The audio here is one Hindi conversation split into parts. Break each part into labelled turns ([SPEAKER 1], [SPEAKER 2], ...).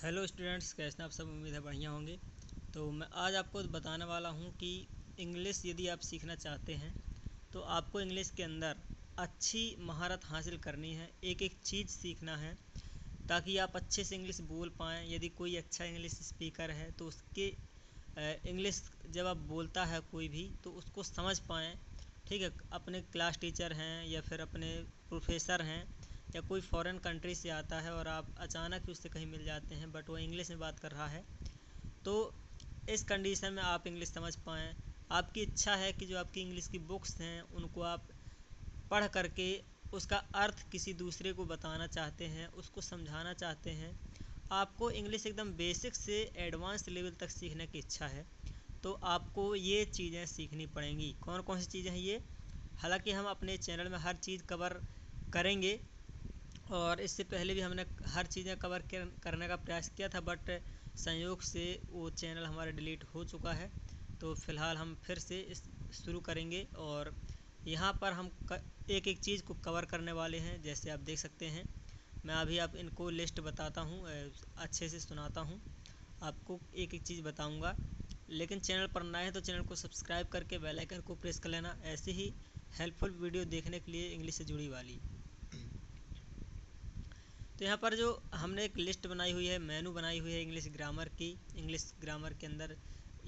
[SPEAKER 1] हेलो स्टूडेंट्स, कैसे हैं आप सब। उम्मीद है बढ़िया होंगे। तो मैं आज आपको बताने वाला हूं कि इंग्लिश यदि आप सीखना चाहते हैं तो आपको इंग्लिश के अंदर अच्छी महारत हासिल करनी है। एक एक चीज़ सीखना है ताकि आप अच्छे से इंग्लिश बोल पाएँ। यदि कोई अच्छा इंग्लिश स्पीकर है तो उसके इंग्लिश जब आप बोलता है कोई भी तो उसको समझ पाएँ। ठीक है, अपने क्लास टीचर हैं या फिर अपने प्रोफेसर हैं या कोई फॉरेन कंट्री से आता है और आप अचानक ही उससे कहीं मिल जाते हैं बट वो इंग्लिश में बात कर रहा है, तो इस कंडीशन में आप इंग्लिश समझ पाएँ। आपकी इच्छा है कि जो आपकी इंग्लिश की बुक्स हैं उनको आप पढ़ करके उसका अर्थ किसी दूसरे को बताना चाहते हैं, उसको समझाना चाहते हैं। आपको इंग्लिश एकदम बेसिक से एडवांस लेवल तक सीखने की इच्छा है तो आपको ये चीज़ें सीखनी पड़ेंगी। कौन कौन सी चीज़ें हैं ये? हालांकि हम अपने चैनल में हर चीज़ कवर करेंगे और इससे पहले भी हमने हर चीज़ें कवर करने का प्रयास किया था बट संयोग से वो चैनल हमारा डिलीट हो चुका है। तो फ़िलहाल हम फिर से शुरू करेंगे और यहाँ पर हम एक एक चीज़ को कवर करने वाले हैं। जैसे आप देख सकते हैं, मैं अभी आप इनको लिस्ट बताता हूँ, अच्छे से सुनाता हूँ, आपको एक एक चीज़ बताऊँगा। लेकिन चैनल पर नए हैं तो चैनल को सब्सक्राइब करके बेल आइकन को प्रेस कर लेना, ऐसे ही हेल्पफुल वीडियो देखने के लिए इंग्लिश से जुड़ी वाली। तो यहाँ पर जो हमने एक लिस्ट बनाई हुई है, मेनू बनाई हुई है इंग्लिश ग्रामर की। इंग्लिश ग्रामर के अंदर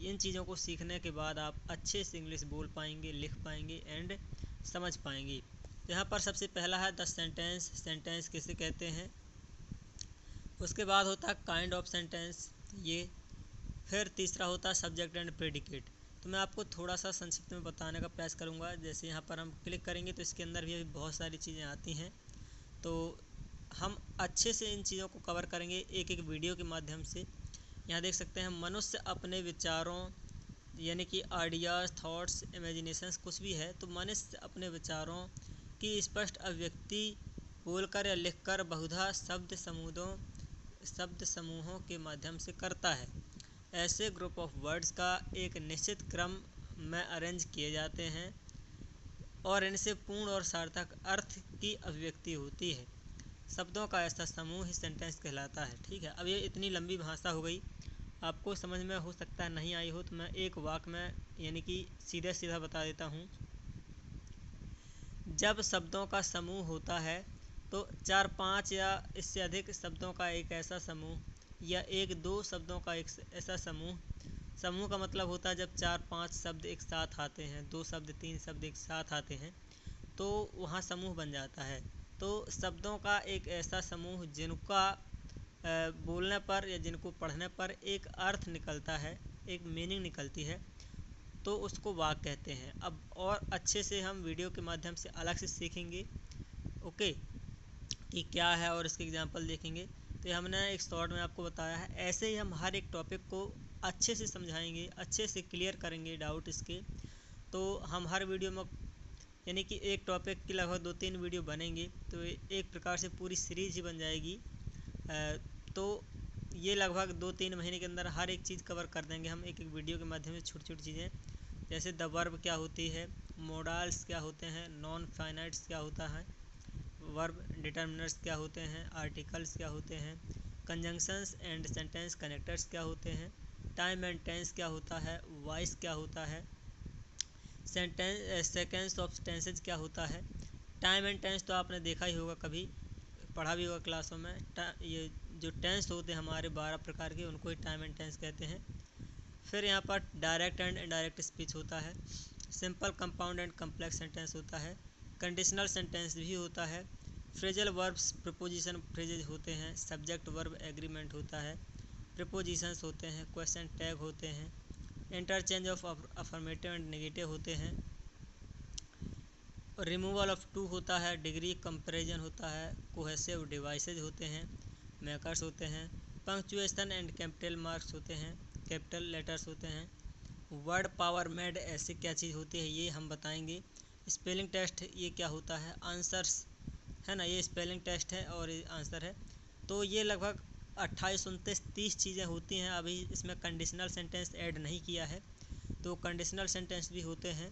[SPEAKER 1] इन चीज़ों को सीखने के बाद आप अच्छे से इंग्लिश बोल पाएंगे, लिख पाएंगे एंड समझ पाएंगे। तो यहाँ पर सबसे पहला है द सेंटेंस। सेंटेंस किसे कहते हैं? उसके बाद होता है काइंड ऑफ सेंटेंस, ये। फिर तीसरा होता है सब्जेक्ट एंड प्रेडिकेट। तो मैं आपको थोड़ा सा संक्षिप्त में बताने का प्रयास करूँगा। जैसे यहाँ पर हम क्लिक करेंगे तो इसके अंदर भी बहुत सारी चीज़ें आती हैं, तो हम अच्छे से इन चीज़ों को कवर करेंगे एक एक वीडियो के माध्यम से। यहाँ देख सकते हैं, मनुष्य अपने विचारों यानी कि आइडियाज़, थॉट्स, इमेजिनेशंस कुछ भी है तो मनुष्य अपने विचारों की स्पष्ट अभिव्यक्ति बोलकर या लिखकर बहुधा शब्द समूहों के माध्यम से करता है। ऐसे ग्रुप ऑफ वर्ड्स का एक निश्चित क्रम में अरेंज किए जाते हैं और इनसे पूर्ण और सार्थक अर्थ की अभिव्यक्ति होती है। शब्दों का ऐसा समूह ही सेंटेंस कहलाता है। ठीक है, अब ये इतनी लंबी भाषा हो गई, आपको समझ में हो सकता है नहीं आई हो, तो मैं एक वाक्य में यानी कि सीधा सीधा बता देता हूँ। जब शब्दों का समूह होता है तो 4-5 या इससे अधिक शब्दों का एक ऐसा समूह या 1-2 शब्दों का एक ऐसा समूह। समूह का मतलब होता है जब 4-5 शब्द एक साथ आते हैं, 2 शब्द 3 शब्द एक साथ आते हैं तो वहाँ समूह बन जाता है। तो शब्दों का एक ऐसा समूह जिनका बोलने पर या जिनको पढ़ने पर एक अर्थ निकलता है, एक मीनिंग निकलती है, तो उसको वाक्य कहते हैं। अब और अच्छे से हम वीडियो के माध्यम से अलग से सीखेंगे, ओके, कि क्या है और इसके एग्जांपल देखेंगे। तो हमने एक शॉर्ट में आपको बताया है, ऐसे ही हम हर एक टॉपिक को अच्छे से समझाएंगे, अच्छे से क्लियर करेंगे डाउट इसके। तो हम हर वीडियो में यानी कि एक टॉपिक की लगभग 2-3 वीडियो बनेंगे तो एक प्रकार से पूरी सीरीज ही बन जाएगी। तो ये लगभग 2-3 महीने के अंदर हर एक चीज़ कवर कर देंगे हम एक एक वीडियो के माध्यम से। छोटी छोटी चीज़ें जैसे द वर्ब क्या होती है, मोडाल्स क्या होते हैं, नॉन फाइनाइट्स क्या होता है, वर्ब डिटर्मिनर्स क्या होते हैं, आर्टिकल्स क्या होते हैं, कंजंक्शंस एंड सेंटेंस कनेक्टर्स क्या होते हैं, टाइम एंड टेंस क्या होता है, वॉइस क्या होता है, सेकेंड्स ऑफ टेंसेज क्या होता है। टाइम एंड टेंस तो आपने देखा ही होगा, कभी पढ़ा भी होगा क्लासों में। ये जो टेंस होते हैं हमारे 12 प्रकार के, उनको ही टाइम एंड टेंस कहते हैं। फिर यहाँ पर डायरेक्ट एंड इनडायरेक्ट स्पीच होता है, simple, compound and complex sentence होता है, कंडीशनल सेंटेंस भी होता है, फ्रेजल वर्ब्स, प्रीपोजिशन फ्रेजेज होते हैं, सब्जेक्ट वर्ब एग्रीमेंट होता है, प्रीपोजिशंस होते हैं, क्वेश्चन टैग होते हैं, interchange of affirmative and negative होते हैं, रिमूवल ऑफ टू होता है, डिग्री कंपैरिजन होता है, कोहेसिव डिवाइसेज होते हैं, मेकर्स होते हैं, पंक्चुएशन एंड कैपिटल मार्क्स होते हैं, कैपिटल लेटर्स होते हैं, वर्ड पावर मेड ऐसे क्या चीज़ होती है ये हम बताएंगे, स्पेलिंग टेस्ट ये क्या होता है, आंसर्स है ना, ये स्पेलिंग टेस्ट है और ये आंसर है। तो ये लगभग 28, 29, 30 चीज़ें होती हैं। अभी इसमें कंडीशनल सेंटेंस ऐड नहीं किया है, तो कंडीशनल सेंटेंस भी होते हैं।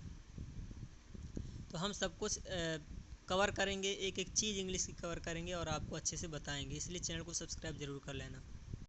[SPEAKER 1] तो हम सब कुछ कवर करेंगे, एक एक चीज़ इंग्लिश की कवर करेंगे और आपको अच्छे से बताएंगे, इसलिए चैनल को सब्सक्राइब ज़रूर कर लेना।